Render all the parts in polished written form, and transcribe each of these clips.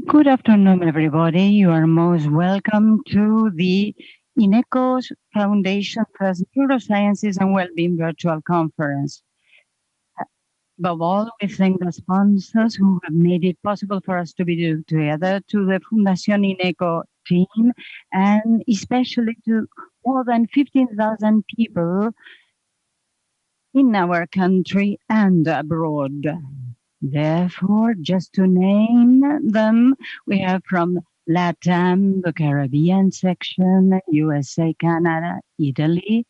Good afternoon, everybody. You are most welcome to the INECO Foundation for Neurosciences and Wellbeing virtual conference. Above all, we thank the sponsors who have made it possible for us to be together, to the Fundación INECO team, and especially to more than 15,000 people in our country and abroad. Therefore, just to name them, we have from LATAM, the Caribbean section, USA, Canada, Italy,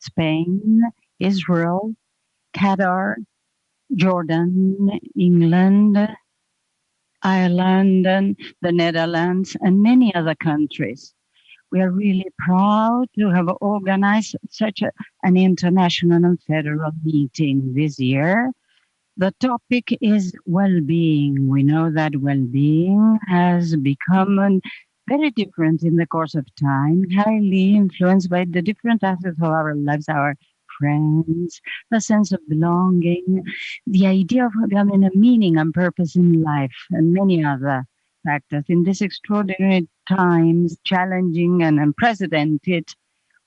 Spain, Israel, Qatar, Jordan, England, Ireland, and the Netherlands, and many other countries. We are really proud to have organized such an international and federal meeting this year. The topic is well-being. We know that well-being has become very different in the course of time, highly influenced by the different aspects of our lives, our friends, the sense of belonging, the idea of having a meaning and purpose in life, and many other factors. In these extraordinary times, challenging and unprecedented,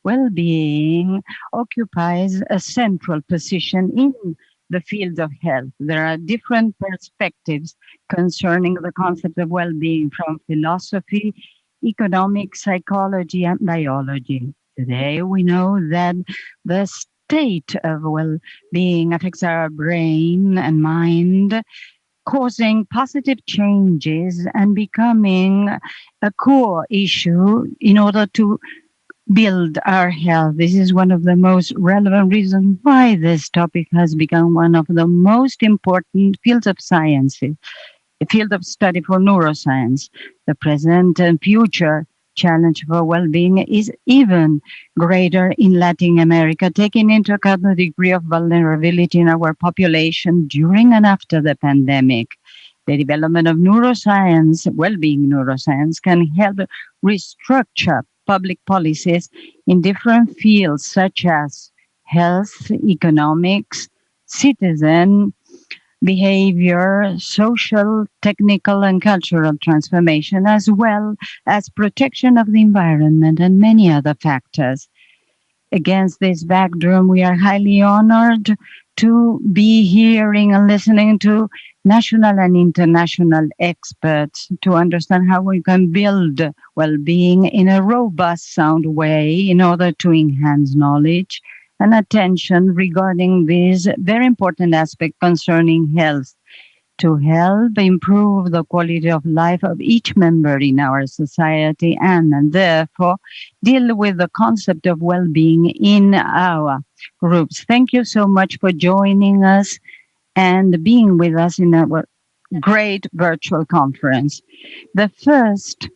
well-being occupies a central position in the field of health. There are different perspectives concerning the concept of well-being from philosophy, economics, psychology, and biology. Today, we know that the state of well-being affects our brain and mind, causing positive changes and becoming a core issue in order to build our health. This is one of the most relevant reasons why this topic has become one of the most important fields of science, a field of study for neuroscience. The present and future challenge for well-being is even greater in Latin America, taking into account the degree of vulnerability in our population during and after the pandemic. The development of neuroscience, well-being neuroscience, can help restructure public policies in different fields such as health, economics, citizen behavior, social, technical, and cultural transformation, as well as protection of the environment and many other factors. Against this backdrop, we are highly honored to be hearing and listening to national and international experts to understand how we can build well-being in a robust, sound way in order to enhance knowledge and attention regarding this very important aspect concerning health, to help improve the quality of life of each member in our society and therefore deal with the concept of well-being in our groups. Thank you so much for joining us and being with us in our great virtual conference. The first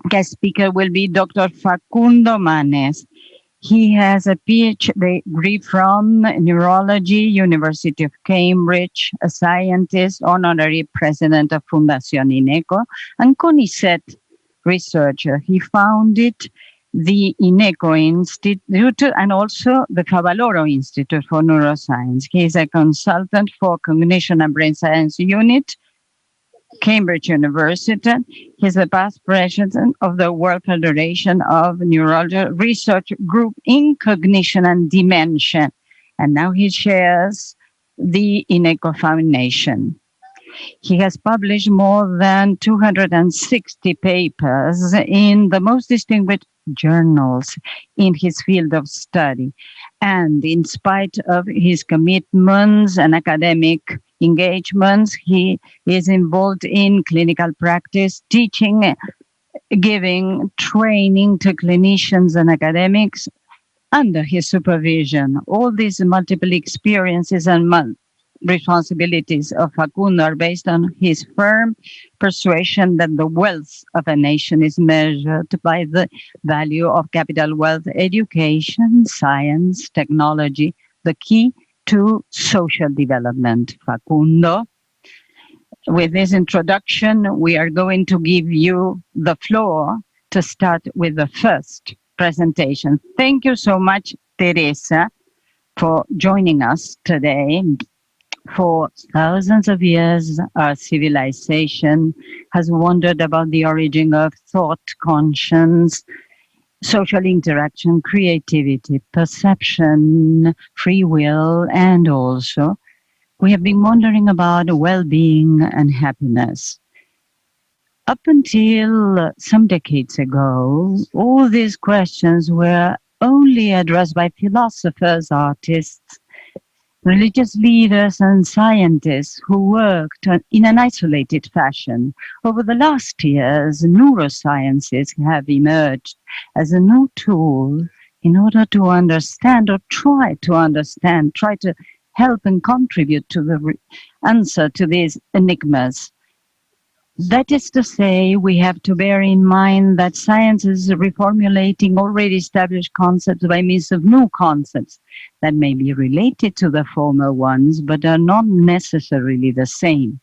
guest speaker will be Dr. Facundo Manes. He has a PhD degree from Neurology, University of Cambridge, a scientist, honorary president of Fundación INECO, and CONICET researcher. He founded the INECO Institute and also the Favaloro Institute for Neuroscience. He is a consultant for Cognition and Brain Science Unit, Cambridge University. He's the past president of the World Federation of Neurology Research Group in Cognition and Dementia. And now he chairs the INECO Foundation. He has published more than 260 papers in the most distinguished journals in his field of study. And in spite of his commitments and academic engagements, he is involved in clinical practice, teaching, giving training to clinicians and academics under his supervision. All these multiple experiences and responsibilities of Facundo are based on his firm persuasion that the wealth of a nation is measured by the value of capital wealth, education, science, technology, the key to social development. Facundo, with this introduction, we are going to give you the floor to start with the first presentation. Thank you so much, Teresa, for joining us today. For thousands of years, our civilization has wondered about the origin of thought, conscience, social interaction, creativity, perception, free will, and also we have been wondering about well-being and happiness. Up until some decades ago, all these questions were only addressed by philosophers, artists, religious leaders, and scientists who worked in an isolated fashion. Over the last years, neurosciences have emerged as a new tool in order to understand or try to help and contribute to the answer to these enigmas. That is to say, we have to bear in mind that science is reformulating already established concepts by means of new concepts that may be related to the former ones, but are not necessarily the same.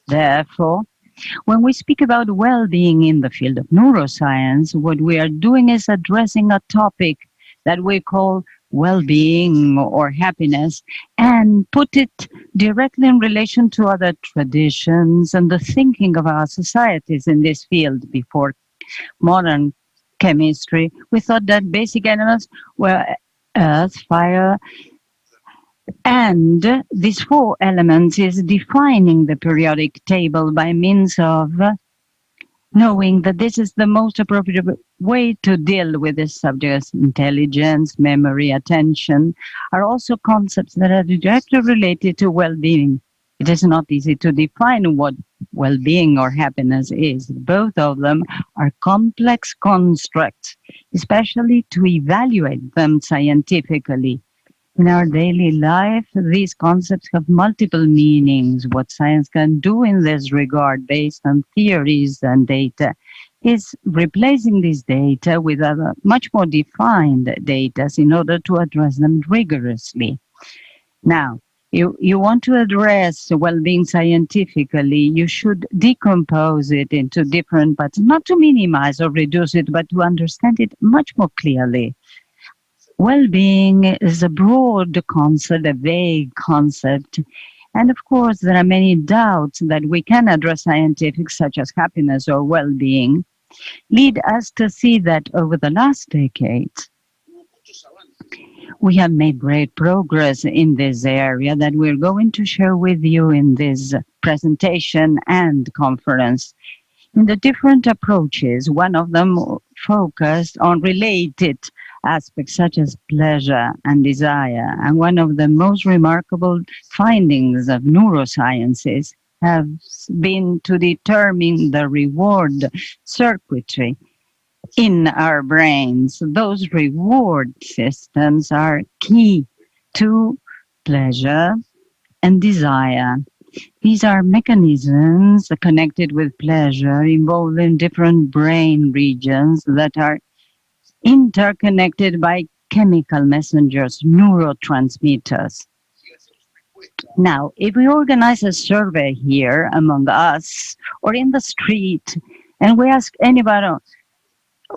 Therefore, when we speak about well-being in the field of neuroscience, what we are doing is addressing a topic that we call well-being or happiness and put it directly in relation to other traditions and the thinking of our societies in this field. Before modern chemistry, we thought that basic elements were earth, fire, and these four elements is defining the periodic table by means of knowing that this is the most appropriate way to deal with this subject. Intelligence, memory, attention are also concepts that are directly related to well-being. It is not easy to define what well-being or happiness is. Both of them are complex constructs, especially to evaluate them scientifically. In our daily life, these concepts have multiple meanings. What science can do in this regard, based on theories and data, is replacing these data with other much more defined data in order to address them rigorously. Now, you want to address well-being scientifically, you should decompose it into different parts, not to minimize or reduce it, but to understand it much more clearly. Well-being is a broad concept, a vague concept. And of course, there are many doubts that we can address scientific, such as happiness or well-being, lead us to see that over the last decades, we have made great progress in this area that we're going to share with you in this presentation and conference. In the different approaches, one of them focused on related aspects such as pleasure and desire. And one of the most remarkable findings of neurosciences has been to determine the reward circuitry in our brains. Those reward systems are key to pleasure and desire. These are mechanisms connected with pleasure involving different brain regions that are interconnected by chemical messengers, neurotransmitters. Now, if we organize a survey here among us or in the street, and we ask anybody,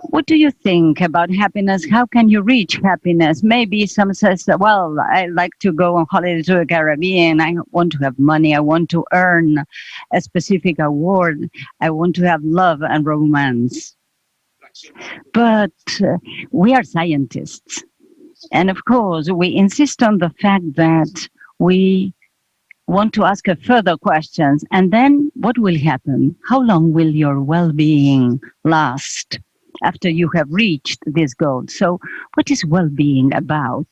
what do you think about happiness? How can you reach happiness? Maybe some says, well, I like to go on holiday to the Caribbean. I want to have money. I want to earn a specific award. I want to have love and romance. But we are scientists. And of course, we insist on the fact that we want to ask further questions. And then what will happen? How long will your well-being last after you have reached this goal? So what is well-being about?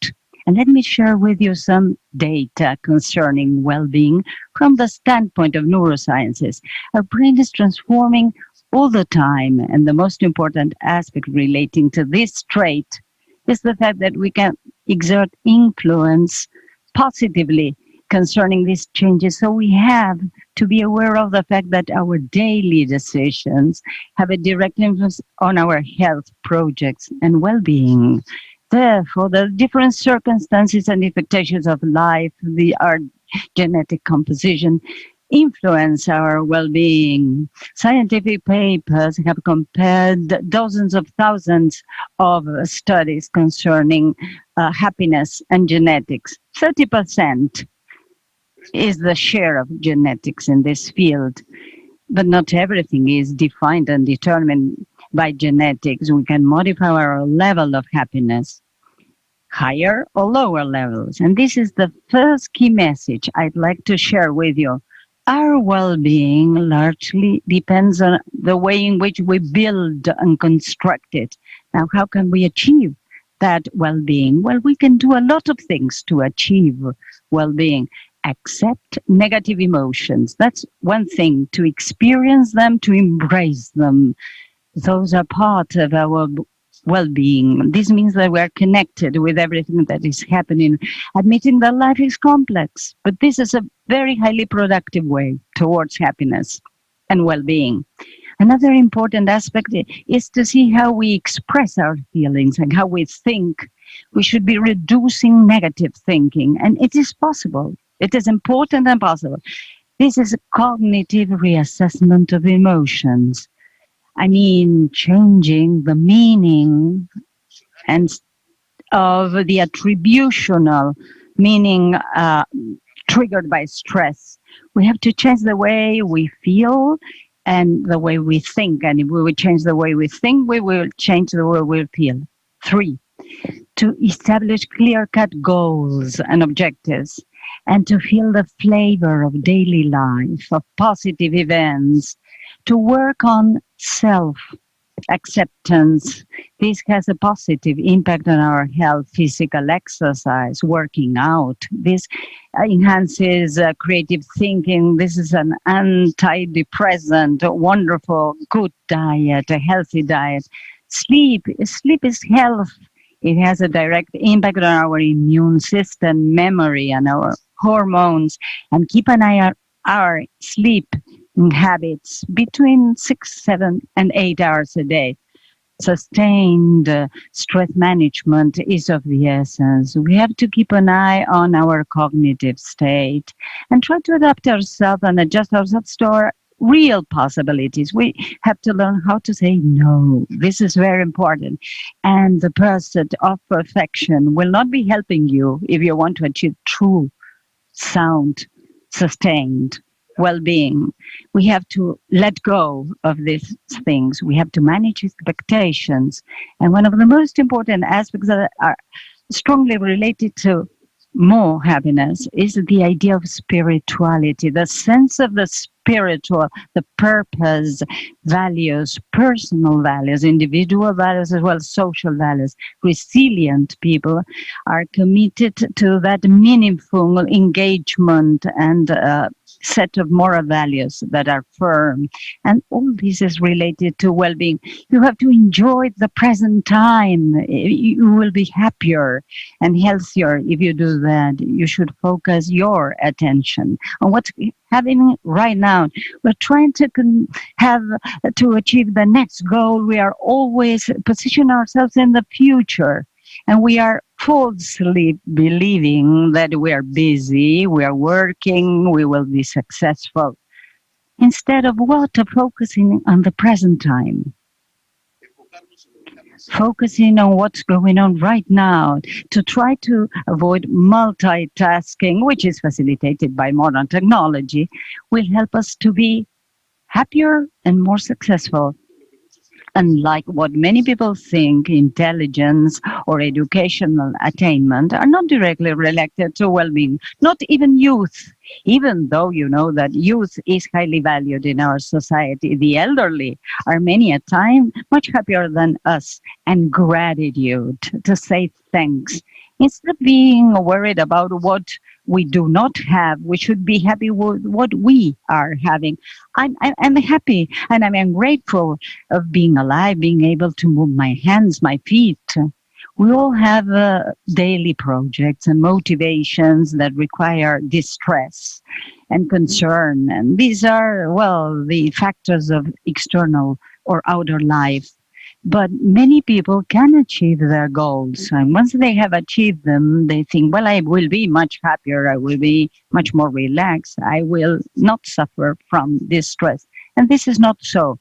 And let me share with you some data concerning well-being from the standpoint of neurosciences. Our brain is transforming all the time, and the most important aspect relating to this trait is the fact that we can exert influence positively concerning these changes. So we have to be aware of the fact that our daily decisions have a direct influence on our health projects and well-being. Therefore, the different circumstances and expectations of life, our genetic composition, influence our well-being. Scientific papers have compared dozens of thousands of studies concerning happiness and genetics. 30% is the share of genetics in this field. But not everything is defined and determined by genetics. We can modify our level of happiness, higher or lower levels. And this is the first key message I'd like to share with you. Our well-being largely depends on the way in which we build and construct it. Now, how can we achieve that well-being? Well, we can do a lot of things to achieve well-being. Accept negative emotions. That's one thing, to experience them, to embrace them. Those are part of our well-being. This means that we're connected with everything that is happening, admitting that life is complex, but this is a very highly productive way towards happiness and well-being. Another important aspect is to see how we express our feelings and how we think. We should be reducing negative thinking, and it is possible. It is important and possible. This is a cognitive reassessment of emotions. I mean, changing the meaning and of the attributional meaning triggered by stress. We have to change the way we feel and the way we think. And if we will change the way we think, we will change the way we feel. 3, to establish clear-cut goals and objectives, and to feel the flavor of daily life, of positive events, to work on self-acceptance. This has a positive impact on our health, physical exercise, working out. This enhances creative thinking. This is an antidepressant, a wonderful, good diet, a healthy diet. Sleep is health. It has a direct impact on our immune system, memory, and our hormones. And keep an eye on our sleep habits between 6, 7, and 8 hours a day. Sustained stress management is of the essence. We have to keep an eye on our cognitive state and try to adapt ourselves and adjust ourselves to our real possibilities. We have to learn how to say no. This is very important. And the pursuit of perfection will not be helping you if you want to achieve true, sound, sustained well-being. We have to let go of these things. We have to manage expectations. And one of the most important aspects that are strongly related to more happiness is the idea of spirituality, the sense of the spiritual, the purpose, values, personal values, individual values, as well as social values. Resilient people are committed to that meaningful engagement and set of moral values that are firm. And all this is related to well-being. You have to enjoy the present time. You will be happier and healthier if you do that. You should focus your attention on what's happening right now. We're trying to achieve the next goal. We are always positioning ourselves in the future. And we are falsely believing that we are busy, we are working, we will be successful. Instead of focusing on the present time. Focusing on what's going on right now, to try to avoid multitasking, which is facilitated by modern technology, will help us to be happier and more successful. Unlike what many people think, intelligence or educational attainment are not directly related to well-being, not even youth, even though you know that youth is highly valued in our society. The elderly are many a time much happier than us, and gratitude to say thanks. Instead of being worried about what we do not have, we should be happy with what we are having. I'm happy and I'm grateful of being alive, being able to move my hands, my feet. We all have daily projects and motivations that require distress and concern. And these are, the factors of external or outer life. But many people can achieve their goals. And once they have achieved them, they think, I will be much happier. I will be much more relaxed. I will not suffer from this stress. And this is not so.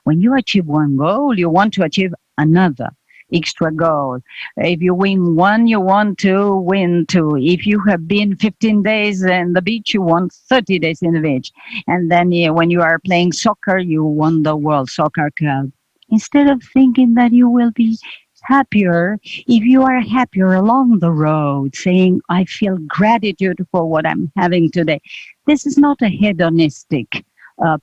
When you achieve one goal, you want to achieve another. extra goal. If you win one, you want to win two. If you have been 15 days in the beach, you want 30 days in the beach. And then when you are playing soccer, you won the World Soccer Cup. Instead of thinking that you will be happier, if you are happier along the road, saying, I feel gratitude for what I'm having today. This is not a hedonistic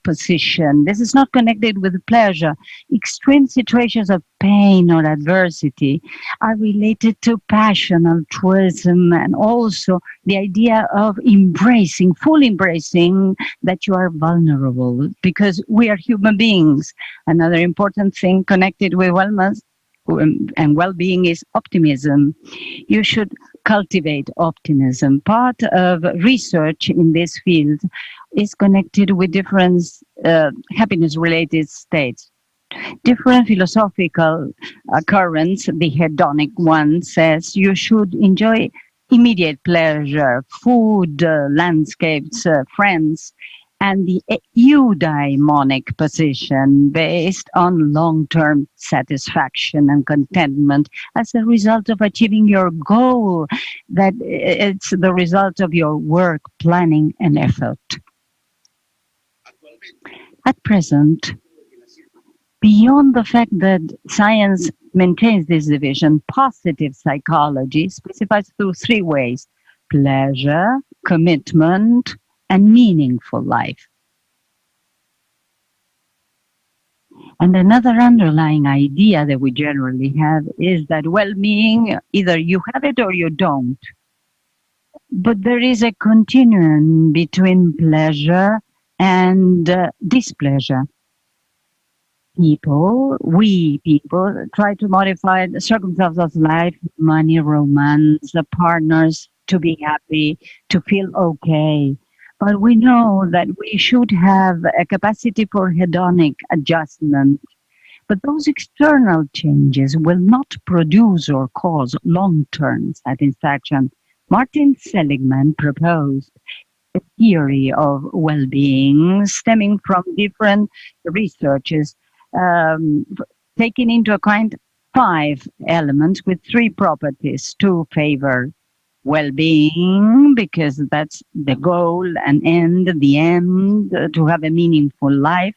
position. This is not connected with pleasure. Extreme situations of pain or adversity are related to passion, altruism, and also the idea of embracing, full embracing that you are vulnerable because we are human beings. Another important thing connected with wellness and well-being is optimism. You should cultivate optimism. Part of research in this field is connected with different happiness-related states. Different philosophical currents, the hedonic one says you should enjoy immediate pleasure, food, landscapes, friends, and the eudaimonic position based on long-term satisfaction and contentment as a result of achieving your goal, that it's the result of your work, planning, and effort. At present, beyond the fact that science maintains this division, positive psychology specifies through three ways: pleasure, commitment, and meaningful life. And another underlying idea that we generally have is that well-being, either you have it or you don't. But there is a continuum between pleasure and displeasure. We people try to modify the circumstances of life, money, romance, the partners, to be happy, to feel okay. But we know that we should have a capacity for hedonic adjustment. But those external changes will not produce or cause long-term satisfaction. Martin Seligman proposed a theory of well-being stemming from different researches, taking into account 5 elements with 3 properties to favor well-being, because that's the goal and end, the end, to have a meaningful life.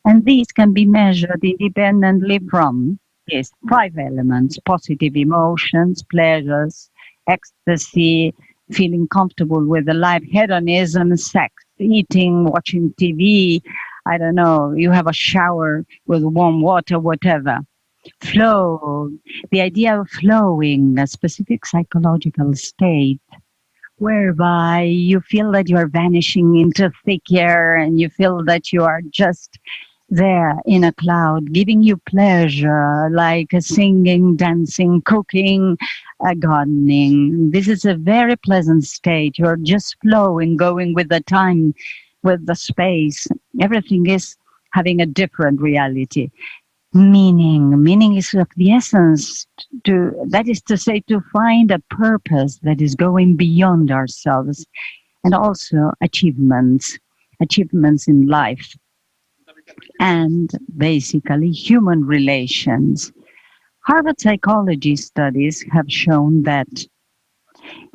And these can be measured independently from these 5 elements: positive emotions, pleasures, ecstasy, feeling comfortable with the life, hedonism, sex, eating, watching TV, I don't know, you have a shower with warm water, whatever. Flow, the idea of flowing, a specific psychological state whereby you feel that you are vanishing into thick air and you feel that you are just there in a cloud, giving you pleasure, like singing, dancing, cooking, gardening. This is a very pleasant state. You're just flowing, going with the time, with the space. Everything is having a different reality. Meaning is of the essence, that is to say, to find a purpose that is going beyond ourselves, and also achievements in life, and basically human relations. Harvard psychology studies have shown that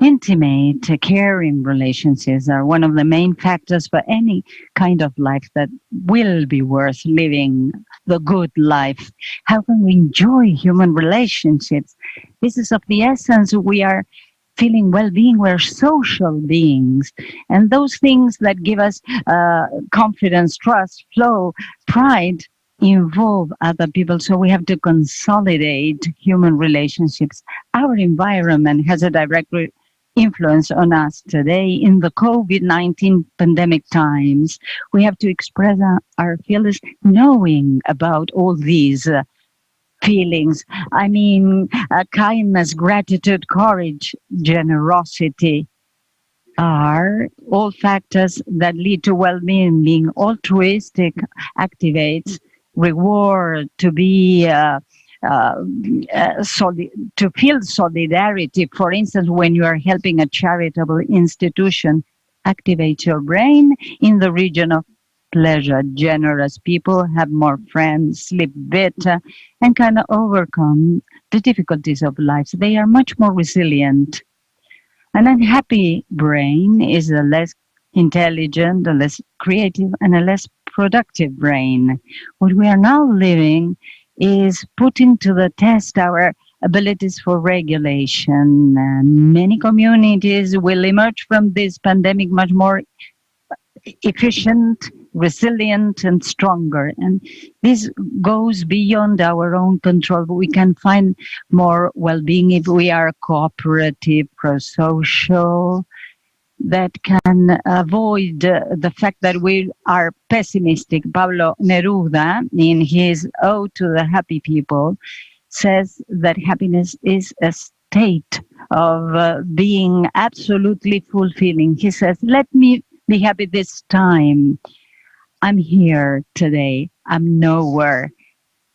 intimate, caring relationships are one of the main factors for any kind of life that will be worth living, the good life. How can we enjoy human relationships? This is of the essence. We are feeling well-being. We're social beings. And those things that give us confidence, trust, flow, pride, involve other people. So we have to consolidate human relationships. Our environment has a direct influence on us today. In the COVID-19 pandemic times, we have to express our feelings, knowing about all these feelings. I mean, kindness, gratitude, courage, generosity are all factors that lead to well-being. Being altruistic activates reward, to be to feel solidarity. For instance, when you are helping a charitable institution, activate your brain in the region of pleasure. Generous people have more friends, sleep better, and can overcome the difficulties of life. They are much more resilient. An unhappy brain is a less intelligent, a less creative, and a less productive brain. What we are now living is putting to the test our abilities for regulation. Many communities will emerge from this pandemic much more efficient, resilient, and stronger. And this goes beyond our own control. We can find more well-being if we are cooperative, pro-social, that can avoid the fact that we are pessimistic. Pablo Neruda, in his Ode to the Happy People, says that happiness is a state of being absolutely fulfilling. He says, let me be happy this time. I'm here today. I'm nowhere.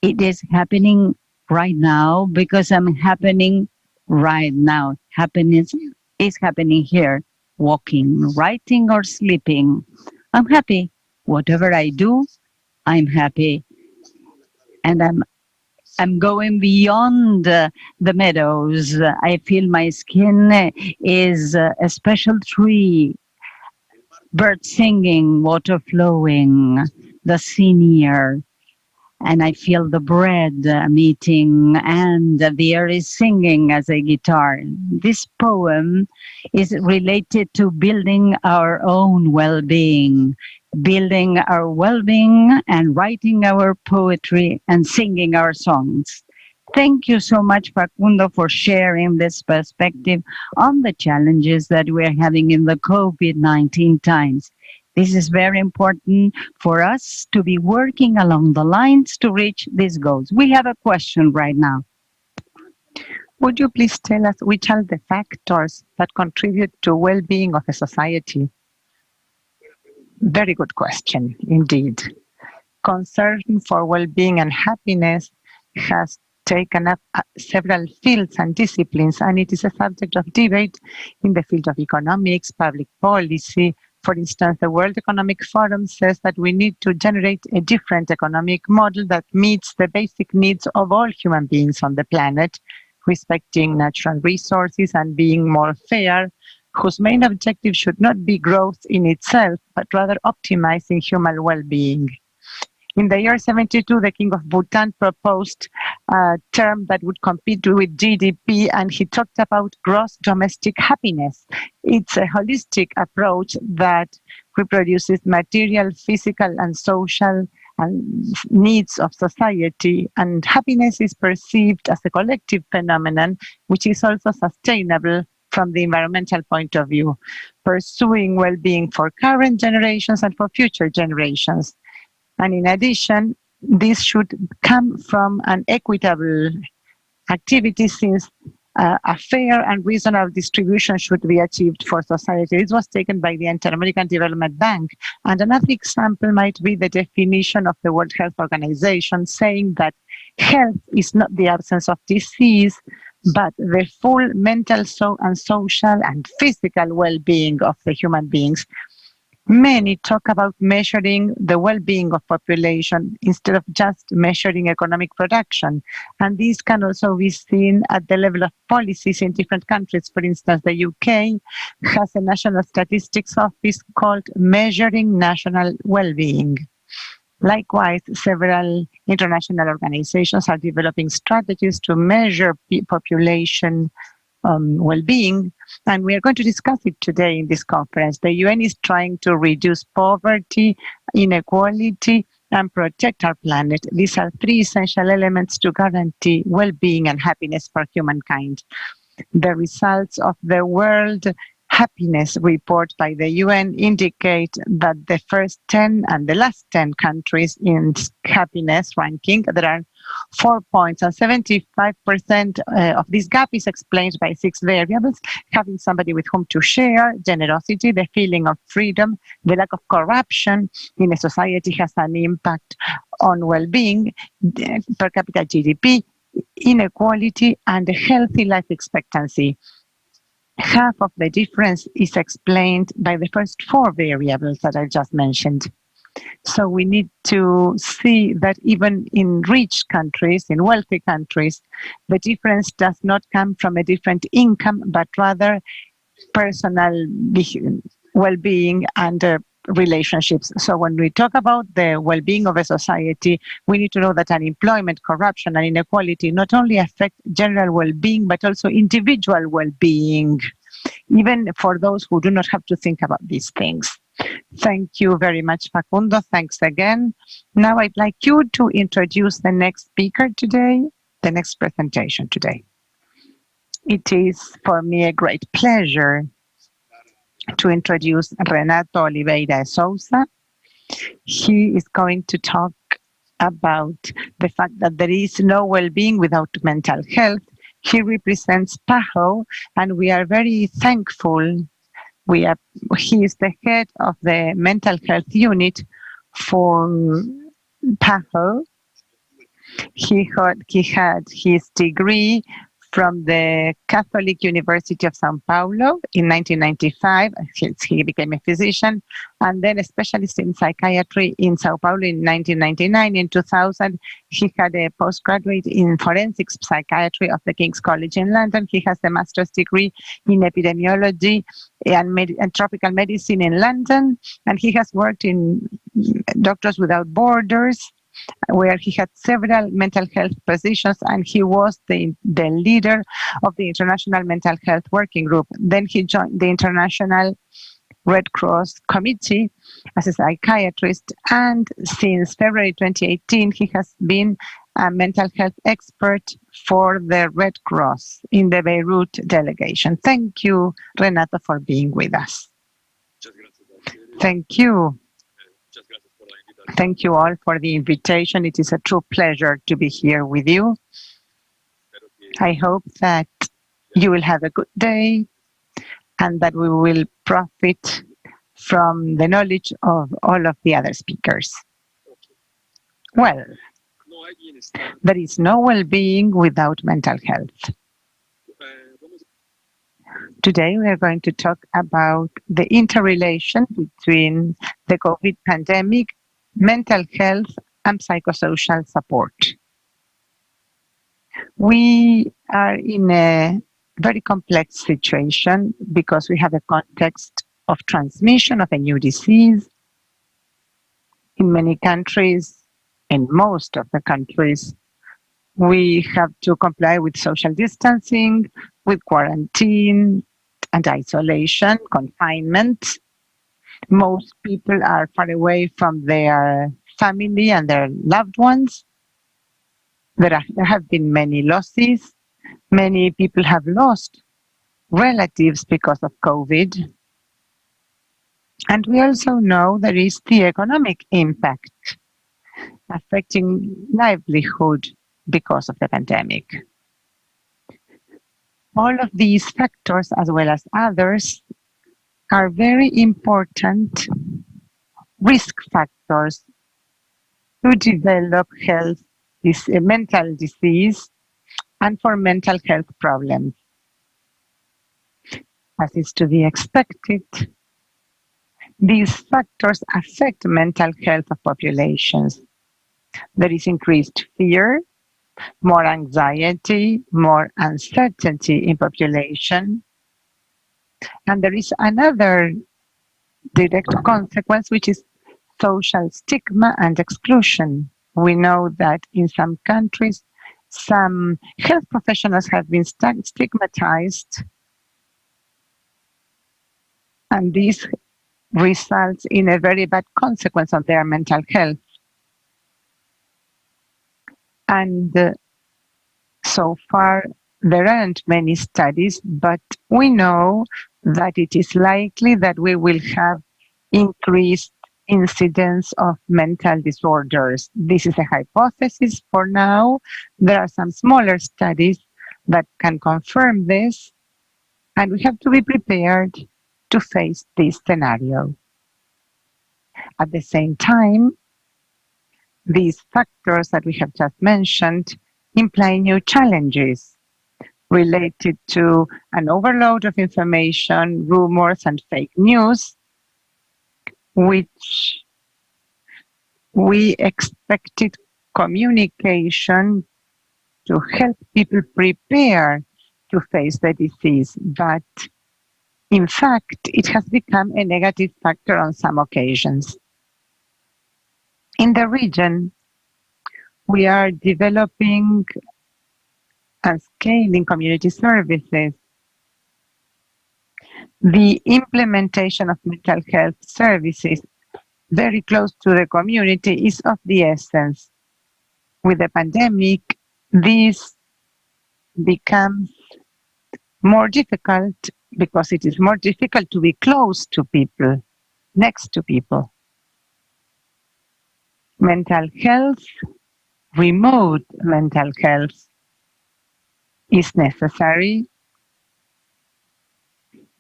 It is happening right now because I'm happening right now. Happiness is happening here, walking, writing, or sleeping. I'm happy. Whatever I do, I'm happy. And I'm going beyond the meadows. I feel my skin is a special tree. Birds singing, water flowing, the sea near, and I feel the bread meeting, and the air is singing as a guitar. This poem is related to building our own well-being, building our well-being and writing our poetry and singing our songs. Thank you so much, Facundo, for sharing this perspective on the challenges that we're having in the COVID-19 times. This is very important for us to be working along the lines to reach these goals. We have a question right now. Would you please tell us which are the factors that contribute to well-being of a society? Very good question, indeed. Concern for well-being and happiness has taken up several fields and disciplines, and it is a subject of debate in the field of economics, public policy. For instance, the World Economic Forum says that we need to generate a different economic model that meets the basic needs of all human beings on the planet, respecting natural resources and being more fair, whose main objective should not be growth in itself, but rather optimizing human well-being. In the year 72, the King of Bhutan proposed a term that would compete with GDP, and he talked about gross domestic happiness. It's a holistic approach that reproduces material, physical, and social needs of society, and happiness is perceived as a collective phenomenon, which is also sustainable from the environmental point of view, pursuing well-being for current generations and for future generations. And in addition, this should come from an equitable activity, since a fair and reasonable distribution should be achieved for society. This was taken by the Inter-American Development Bank. And another example might be the definition of the World Health Organization, saying that health is not the absence of disease, but the full mental, and social and physical well-being of the human beings. Many talk about measuring the well-being of population instead of just measuring economic production. And this can also be seen at the level of policies in different countries. For instance, the UK has a national statistics office called Measuring National Well-being. Likewise, several international organizations are developing strategies to measure population well-being, and we are going to discuss it today in this conference. The UN is trying to reduce poverty, inequality, and protect our planet. These are three essential elements to guarantee well-being and happiness for humankind. The results of the World Happiness Report by the UN indicate that the first 10 and the last 10 countries in happiness ranking, there are 4 points, and 75% of this gap is explained by 6 variables: having somebody with whom to share, generosity, the feeling of freedom, the lack of corruption in a society has an impact on well-being, per capita GDP, inequality, and a healthy life expectancy. Half of the difference is explained by the first 4 variables that I just mentioned. So we need to see that even in rich countries, in wealthy countries, the difference does not come from a different income, but rather personal well-being and relationships. So when we talk about the well-being of a society, we need to know that unemployment, corruption, and inequality not only affect general well-being, but also individual well-being, even for those who do not have to think about these things. Thank you very much, Facundo. Thanks again. Now I'd like you to introduce the next speaker today, the next presentation today. It is for me a great pleasure to introduce Renato Oliveira Souza. He is going to talk about the fact that there is no well-being without mental health. He represents PAHO, and we are very thankful. He is the head of the mental health unit for PAHO. He had his degree from the Catholic University of Sao Paulo in 1995. He became a physician and then a specialist in psychiatry in Sao Paulo in 1999. In 2000, he had a postgraduate in forensic psychiatry of the King's College in London. He has a master's degree in epidemiology and tropical medicine in London. And he has worked in Doctors Without Borders, where he had several mental health positions, and he was the leader of the International Mental Health Working Group. Then he joined the International Red Cross Committee as a psychiatrist, and since February 2018, he has been a mental health expert for the Red Cross in the Beirut delegation. Thank you, Renato, for being with us. Thank you. Thank you all for the invitation. It is a true pleasure to be here with you. I hope that you will have a good day and that we will profit from the knowledge of all of the other speakers. Well, there is no well-being without mental health. Today we are going to talk about the interrelation between the COVID pandemic, mental health, and psychosocial support. We are in a very complex situation because we have a context of transmission of a new disease. In many countries, in most of the countries, we have to comply with social distancing, with quarantine and isolation, confinement. Most people are far away from their family and their loved ones. There have been many losses. Many people have lost relatives because of COVID. And we also know there is the economic impact affecting livelihood because of the pandemic. All of these factors, as well as others, are very important risk factors to develop mental disease and for mental health problems. As is to be expected, these factors affect mental health of populations. There is increased fear, more anxiety, more uncertainty in population. And there is another direct consequence, which is social stigma and exclusion. We know that in some countries, some health professionals have been stigmatized, and this results in a very bad consequence on their mental health. And so far, there aren't many studies, but we know that it is likely that we will have increased incidence of mental disorders. This is a hypothesis for now. There are some smaller studies that can confirm this, and we have to be prepared to face this scenario. At the same time, these factors that we have just mentioned imply new challenges related to an overload of information, rumors, and fake news, which we expected communication to help people prepare to face the disease, but in fact, it has become a negative factor on some occasions. In the region, we are developing and scaling community services. The implementation of mental health services very close to the community is of the essence. With the pandemic, this becomes more difficult because it is more difficult to be close to people, next to people. Mental health, remote mental health is necessary.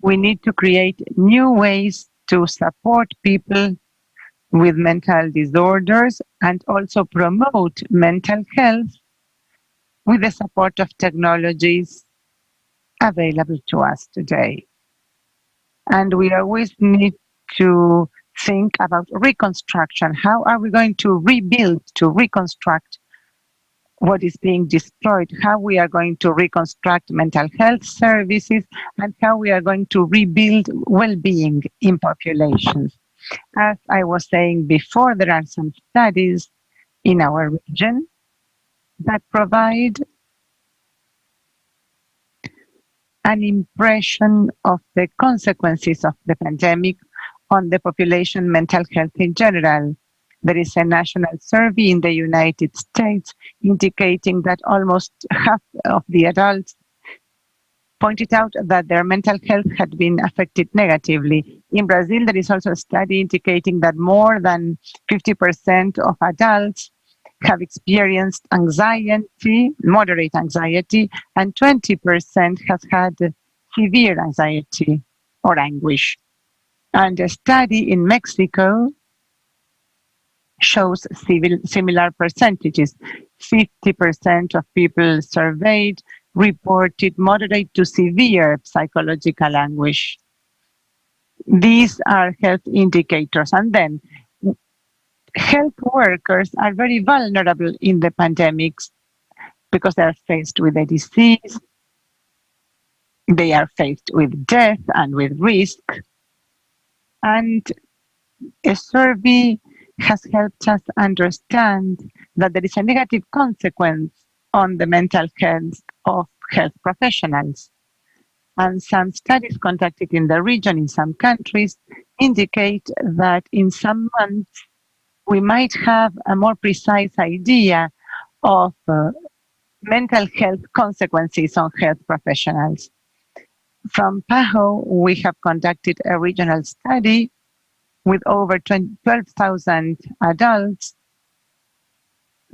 We need to create new ways to support people with mental disorders and also promote mental health with the support of technologies available to us today. And we always need to think about reconstruction. How are we going to rebuild, to reconstruct what is being destroyed, how we are going to reconstruct mental health services, and how we are going to rebuild well-being in populations. As I was saying before, there are some studies in our region that provide an impression of the consequences of the pandemic on the population mental health in general. There is a national survey in the United States indicating that almost half of the adults pointed out that their mental health had been affected negatively. In Brazil, there is also a study indicating that more than 50% of adults have experienced anxiety, moderate anxiety, and 20% has had severe anxiety or anguish. And a study in Mexico shows similar percentages. 50% of people surveyed reported moderate to severe psychological anguish. These are health indicators. And then health workers are very vulnerable in the pandemics because they are faced with a disease, they are faced with death and with risk. And a survey has helped us understand that there is a negative consequence on the mental health of health professionals. And some studies conducted in the region, in some countries, indicate that in some months we might have a more precise idea of mental health consequences on health professionals. From PAHO, we have conducted a regional study with over 12,000 adults.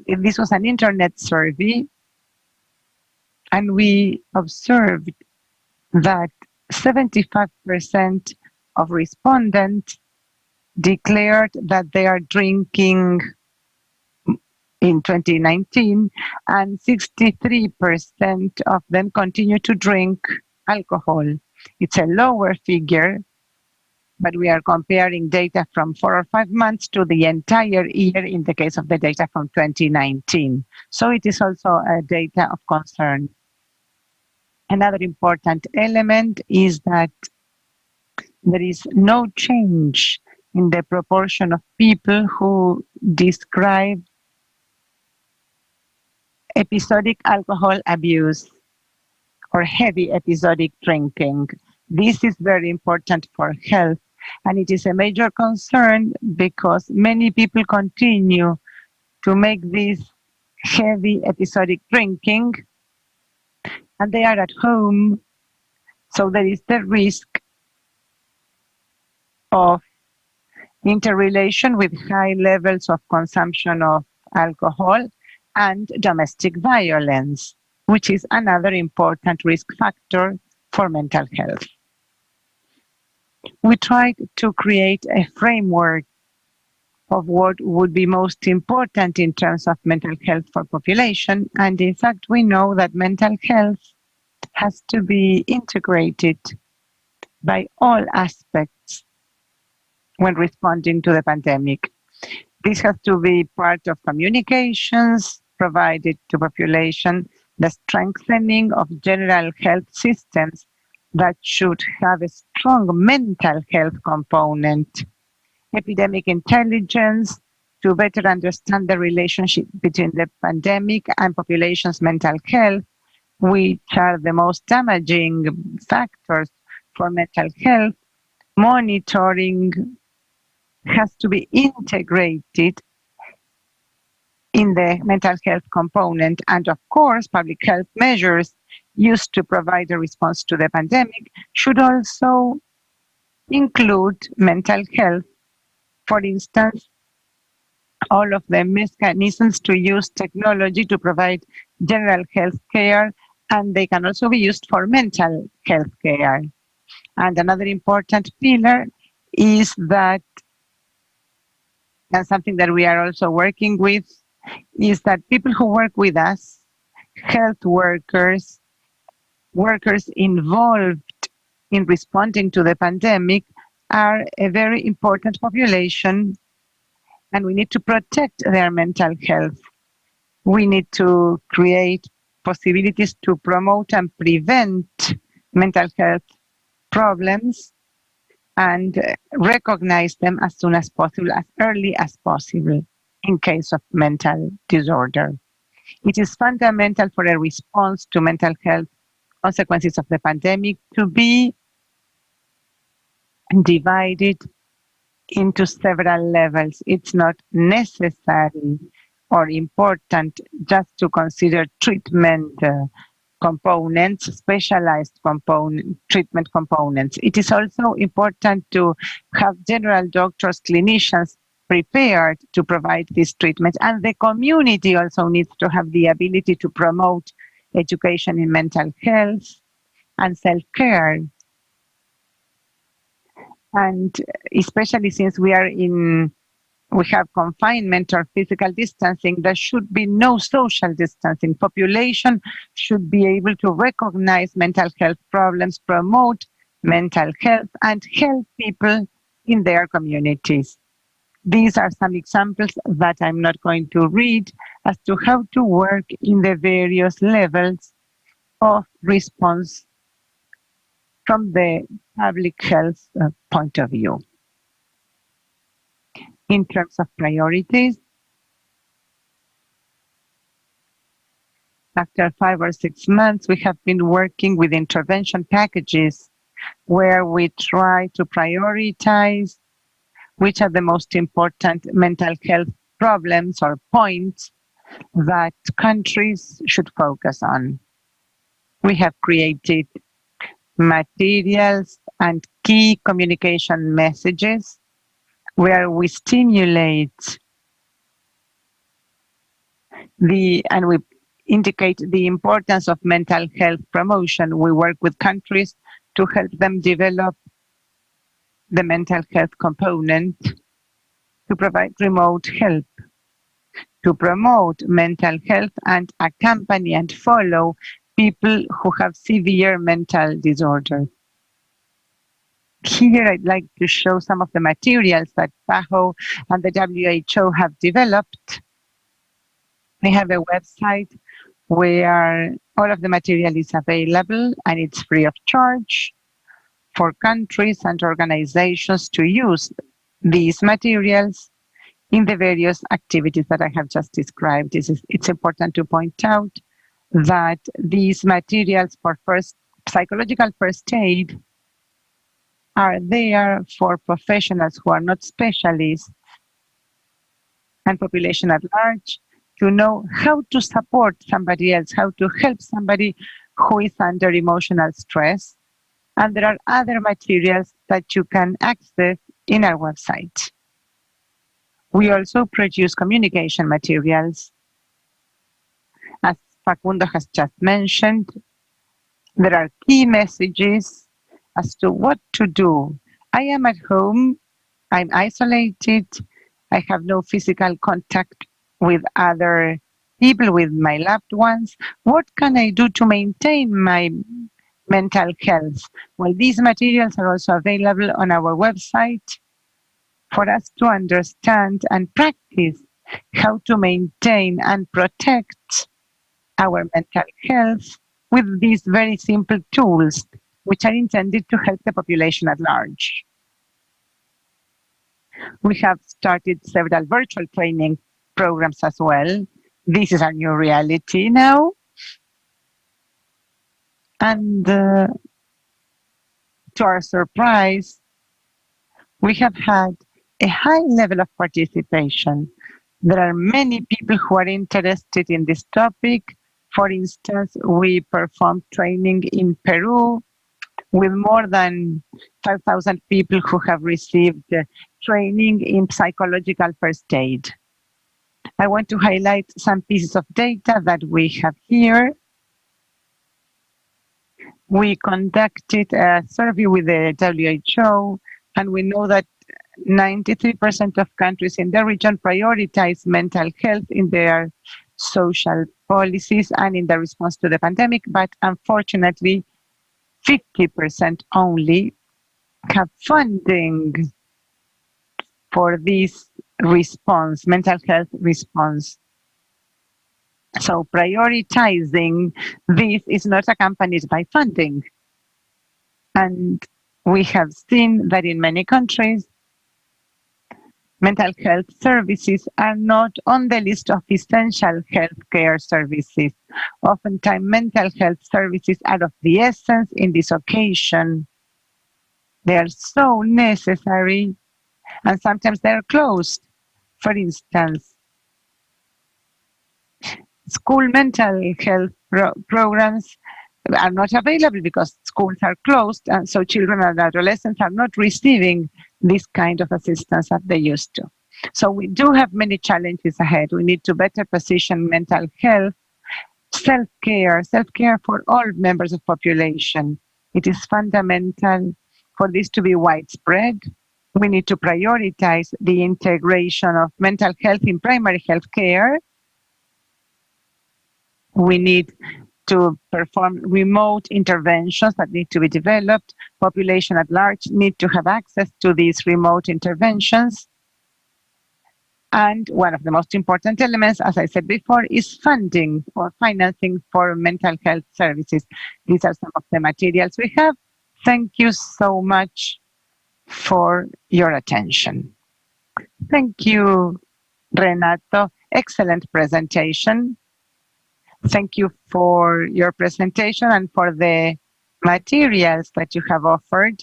This was an internet survey, and we observed that 75% of respondents declared that they are drinking in 2019, and 63% of them continue to drink alcohol. It's a lower figure, but we are comparing data from 4 or 5 months to the entire year in the case of the data from 2019. So it is also a data of concern. Another important element is that there is no change in the proportion of people who describe episodic alcohol abuse or heavy episodic drinking. This is very important for health, and it is a major concern because many people continue to make this heavy episodic drinking, and they are at home, so there is the risk of interrelation with high levels of consumption of alcohol and domestic violence, which is another important risk factor for mental health. We tried to create a framework of what would be most important in terms of mental health for population, and in fact we know that mental health has to be integrated by all aspects when responding to the pandemic. This has to be part of communications provided to population, the strengthening of general health systems that should have a strong mental health component, epidemic intelligence to better understand the relationship between the pandemic and population's mental health, which are the most damaging factors for mental health. Monitoring has to be integrated in the mental health component, and of course, public health measures used to provide a response to the pandemic should also include mental health. For instance, all of the mechanisms to use technology to provide general health care, and they can also be used for mental health care. And another important pillar is that, and something that we are also working with, is that people who work with us, health workers, workers involved in responding to the pandemic, are a very important population, and we need to protect their mental health. We need to create possibilities to promote and prevent mental health problems and recognize them as soon as possible, as early as possible in case of mental disorder. It is fundamental for a response to mental health consequences of the pandemic to be divided into several levels. It's not necessary or important just to consider treatment components, specialized treatment components. It is also important to have general doctors, clinicians prepared to provide this treatment, and the community also needs to have the ability to promote education in mental health and self-care. And especially since we have confinement or physical distancing, there should be no social distancing. Population should be able to recognize mental health problems, promote mental health, and help people in their communities. These are some examples that I'm not going to read as to how to work in the various levels of response from the public health point of view. In terms of priorities, after 5 or 6 months, we have been working with intervention packages where we try to prioritize which are the most important mental health problems or points that countries should focus on. We have created materials and key communication messages where we stimulate and we indicate the importance of mental health promotion. We work with countries to help them develop the mental health component, to provide remote help, to promote mental health and accompany and follow people who have severe mental disorder. Here I'd like to show some of the materials that PAHO and the WHO have developed. We have a website where all of the material is available and it's free of charge for countries and organizations to use these materials in the various activities that I have just described. It's important to point out that these materials for psychological first aid are there for professionals who are not specialists and population at large to know how to support somebody else, how to help somebody who is under emotional stress. And there are other materials that you can access in our website. We also produce communication materials. As Facundo has just mentioned, there are key messages as to what to do. I am at home, I'm isolated, I have no physical contact with other people, with my loved ones. What can I do to maintain my mental health? Well, these materials are also available on our website. for us to understand and practice how to maintain and protect our mental health with these very simple tools, which are intended to help the population at large. We have started several virtual training programs as well. This is our new reality now. And to our surprise, we have had a high level of participation. There are many people who are interested in this topic. For instance, we performed training in Peru with more than 5,000 people who have received training in psychological first aid. I want to highlight some pieces of data that we have here. We conducted a survey with the WHO, and we know that 93% of countries in the region prioritize mental health in their social policies and in the response to the pandemic, but unfortunately, 50% only have funding for this response, mental health response. So prioritizing this is not accompanied by funding. And we have seen that in many countries, mental health services are not on the list of essential healthcare services. Oftentimes, mental health services are of the essence in this occasion. They are so necessary, and sometimes they are closed. For instance, school mental health programs are not available because schools are closed, and so children and adolescents are not receiving this kind of assistance that they used to. So we do have many challenges ahead. We need to better position mental health, self-care for all members of population. It is fundamental for this to be widespread. We need to prioritize the integration of mental health in primary health care. We need to perform remote interventions that need to be developed. Population at large need to have access to these remote interventions. And one of the most important elements, as I said before, is funding or financing for mental health services. These are some of the materials we have. Thank you so much for your attention. Thank you, Renato. Excellent presentation. Thank you for your presentation and for the materials that you have offered.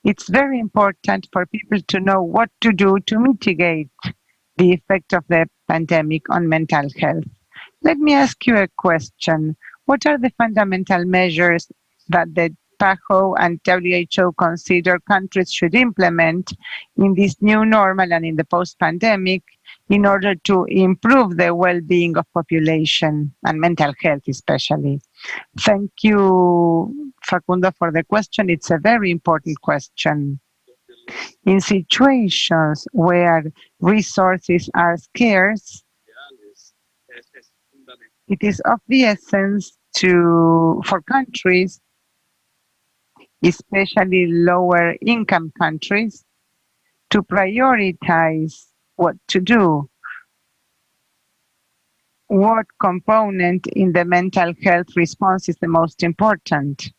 It's very important for people to know what to do to mitigate the effect of the pandemic on mental health. Let me ask you a question. What are the fundamental measures that the PAHO and WHO consider countries should implement in this new normal and in the post-pandemic in order to improve the well-being of population and mental health especially? Thank you, Facundo, for the question. It's a very important question. In situations where resources are scarce, it is of the essence for countries, especially lower income countries, to prioritize what to do. What component in the mental health response is the most important?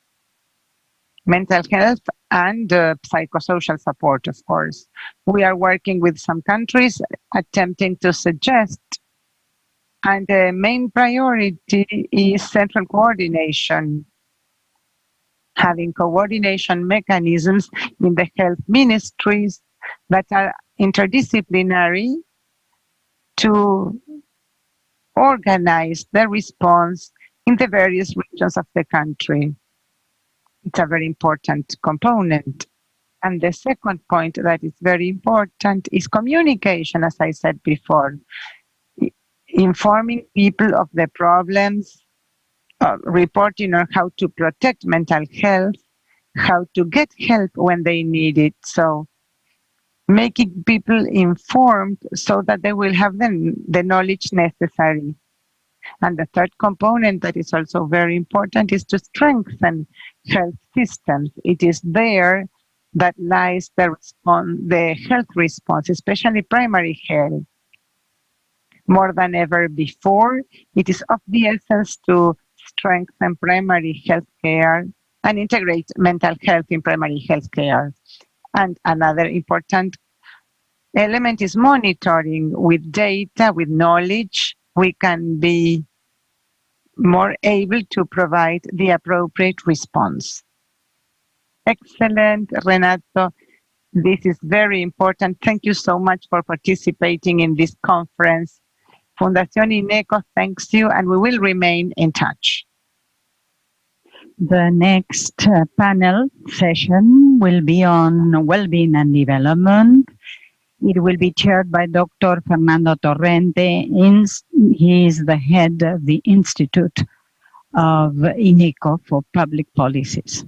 Mental health and psychosocial support, of course. We are working with some countries attempting to suggest, and the main priority is central coordination, having coordination mechanisms in the health ministries that are interdisciplinary to organize the response in the various regions of the country. It's a very important component. And the second point that is very important is communication, as I said before. Informing people of the problems, reporting on how to protect mental health, how to get help when they need it. So making people informed so that they will have the knowledge necessary. And the third component that is also very important is to strengthen health systems. It is there that lies the health response, especially primary health. More than ever before, it is of the essence to strengthen primary health care and integrate mental health in primary health care. And another important element is monitoring. With data, with knowledge, we can be more able to provide the appropriate response. Excellent, Renato. This is very important. Thank you so much for participating in this conference. Fundación INECO thanks you, and we will remain in touch. The next panel session will be on well-being and development. It will be chaired by Dr. Fernando Torrente. He is the head of the Institute of INECO for Public Policies.